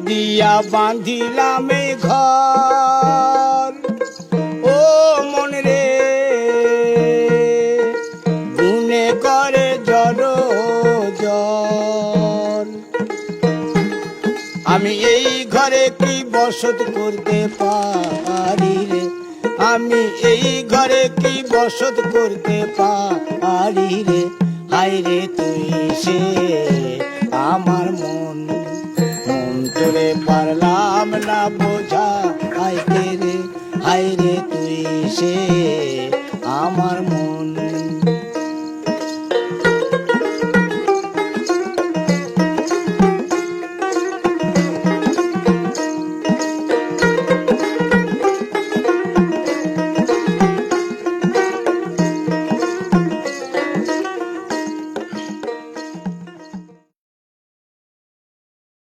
দিয়া বাঁধিলাম এই ঘর, ও মন রে গুনে করে জড় জল। আমি এই ঘরে কি বসত করতে পারি রে, আমি এই ঘরে কি বসত করতে পারি রে। হায় রে তুই সে আমার মন, মন তোরে পারলাম না বোঝা হায় রে। হায় রে তুই সে আমার মন।